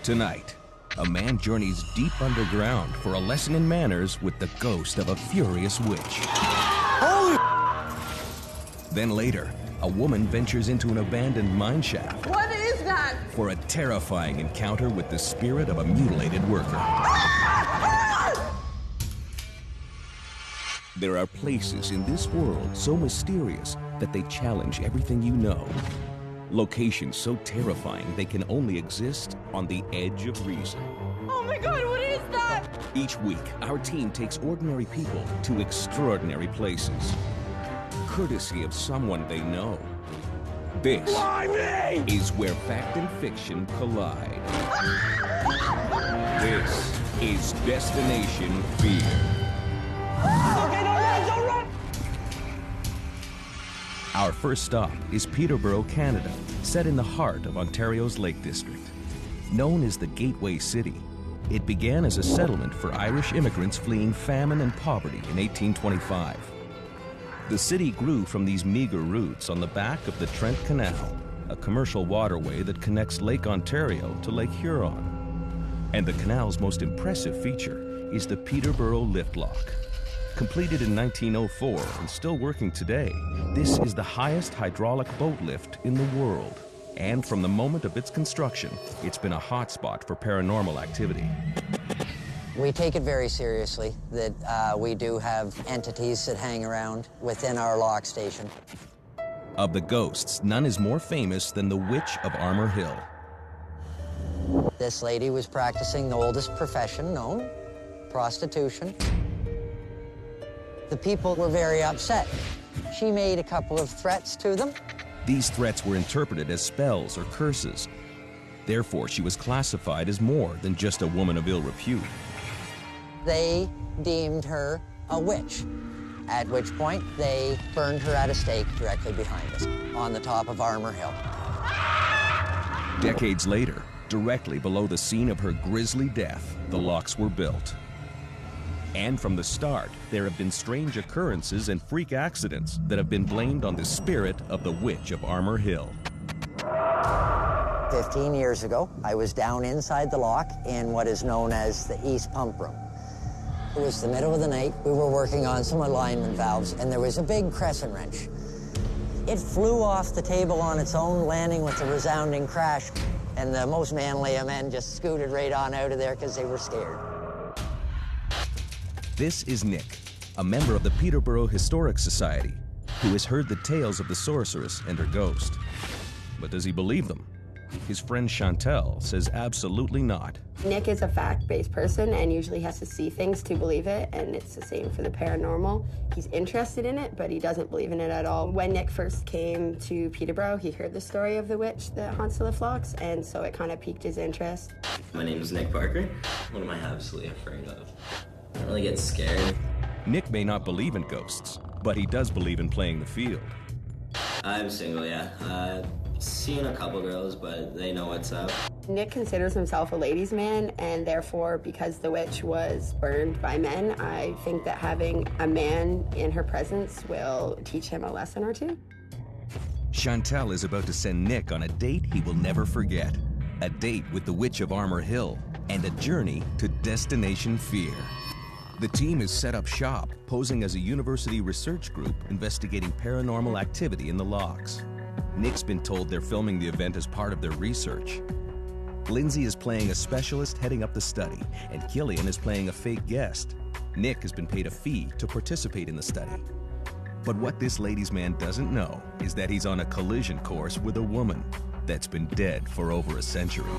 Tonight, a man journeys deep underground for a lesson in manners with the ghost of a furious witch. Holy! Then later, a woman ventures into an abandoned mine shaft. What is that? For a terrifying encounter with the spirit of a mutilated worker. There are places in this world so mysterious that they challenge everything you know. Locations so terrifying they can only exist on the edge of reason. Oh my God, what is that? Each week, our team takes ordinary people to extraordinary places, courtesy of someone they know. This is where fact and fiction collide. This is Destination Fear. Okay, don't run! Our first stop is Peterborough, Canada, set in the heart of Ontario's Lake District. Known as the Gateway City, it began as a settlement for Irish immigrants fleeing famine and poverty in 1825. The city grew from these meager roots on the back of the Trent Canal, a commercial waterway that connects Lake Ontario to Lake Huron. And the canal's most impressive feature is the Peterborough lift lock. Completed in 1904 and still working today, this is the highest hydraulic boat lift in the world. And from the moment of its construction, it's been a hotspot for paranormal activity. We take it very seriously that we do have entities that hang around within our lock station. Of the ghosts, none is more famous than the Witch of Armour Hill. This lady was practicing the oldest profession known, prostitution. The people were very upset. She made a couple of threats to them. These threats were interpreted as spells or curses. Therefore, she was classified as more than just a woman of ill repute. They deemed her a witch, at which point they burned her at a stake directly behind us, on the top of Armour Hill. Decades later, directly below the scene of her grisly death, the locks were built. And from the start, there have been strange occurrences and freak accidents that have been blamed on the spirit of the Witch of Armour Hill. 15 years ago, I was down inside the lock in what is known as the East Pump Room. It was the middle of the night. We were working on some alignment valves, and there was a big crescent wrench. It flew off the table on its own, landing with a resounding crash, and the most manly of men just scooted right on out of there because they were scared. This is Nick, a member of the Peterborough Historic Society, who has heard the tales of the sorceress and her ghost. But does he believe them? His friend Chantel says absolutely not. Nick is a fact-based person and usually has to see things to believe it, and it's the same for the paranormal. He's interested in it, but he doesn't believe in it at all. When Nick first came to Peterborough, he heard the story of the witch that haunts the lift locks, and so it kind of piqued his interest. My name is Nick Parker. What am I absolutely afraid of? I don't really get scared. Nick may not believe in ghosts, but he does believe in playing the field. I'm single, yeah. Seen a couple girls, but they know what's up. Nick considers himself a ladies' man, and therefore, because the witch was burned by men, I think that having a man in her presence will teach him a lesson or two. Chantel is about to send Nick on a date he will never forget. A date with the Witch of Armour Hill and a journey to Destination Fear. The team has set up shop, posing as a university research group investigating paranormal activity in the locks. Nick's been told they're filming the event as part of their research. Lindsay is playing a specialist heading up the study, and Killian is playing a fake guest. Nick has been paid a fee to participate in the study. But what this ladies' man doesn't know is that he's on a collision course with a woman that's been dead for over a century.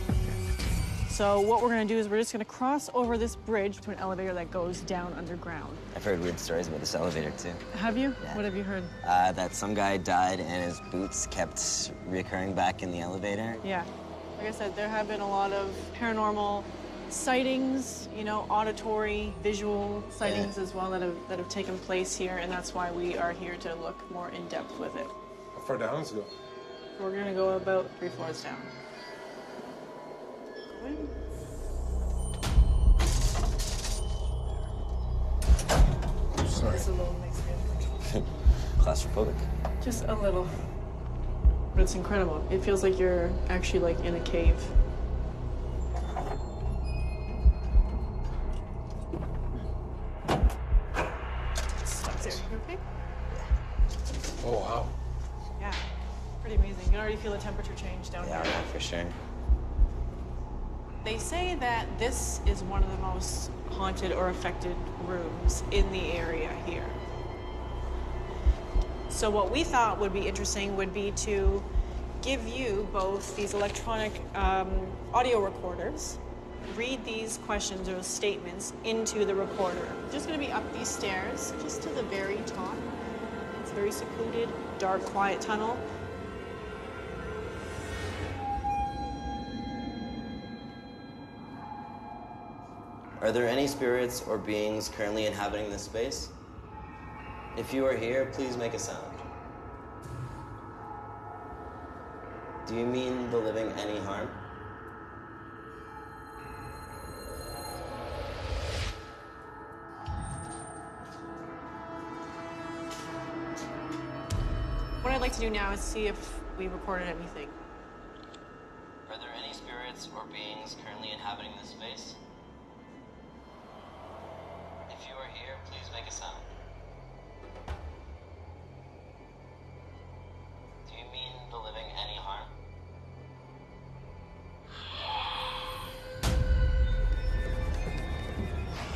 So what we're going to do is we're just going to cross over this bridge to an elevator that goes down underground. I've heard weird stories about this elevator, too. Have you? Yeah. What have you heard? That some guy died and his boots kept reoccurring back in the elevator. Yeah. Like I said, there have been a lot of paranormal sightings, you know, auditory, visual sightings as well that have taken place here, and that's why we are here to look more in depth with it. How far down does it go? We're going to go about 3 floors down. Sorry. It's a little mixed in. Claustrophobic. Just a little. But it's incredible. It feels like you're actually like in a cave. Okay. Oh, wow. Yeah, pretty amazing. You can already feel the temperature change down Yeah, here. yeah, for sure. They say that this is one of the most haunted or affected rooms in the area here. So what we thought would be interesting would be to give you both these electronic audio recorders, read these questions or statements into the recorder. Just going to be up these stairs, just to the very top. It's a very secluded, dark, quiet tunnel. Are there any spirits or beings currently inhabiting this space? If you are here, please make a sound. Do you mean the living any harm? What I'd like to do now is see if we recorded anything. Are there any spirits or beings currently inhabiting this space? If you are here, please make a sound. Do you mean the living any harm?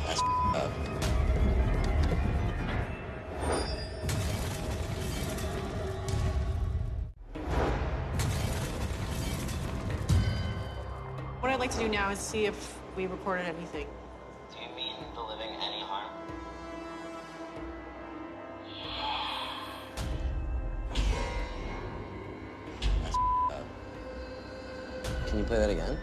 That's up. What I'd like to do now is see if we recorded anything. Do you mean the living any harm? That's up. Can you play that again?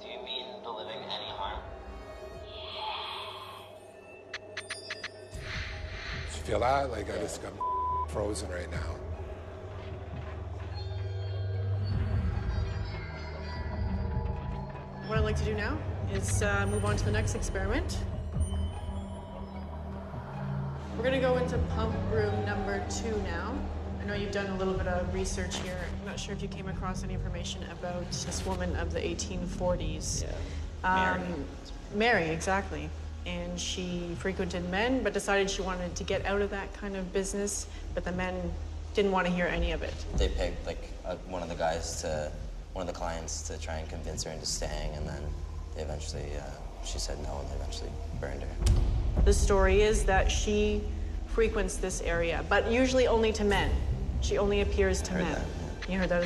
Do you mean the living any harm? You feel that? Like, I just got frozen right now. What I'd like to do now is move on to the next experiment. We're going to go into pump room number 2 now. I know you've done a little bit of research here. I'm not sure if you came across any information about this woman of the 1840s. Yeah. Mary, exactly. And she frequented men, but decided she wanted to get out of that kind of business, but the men didn't want to hear any of it. They picked like one of the clients to try and convince her into staying, and then they eventually, she said no, and they eventually burned her. The story is that she frequents this area, but usually only to men. She only appears to men. That, yeah. You heard that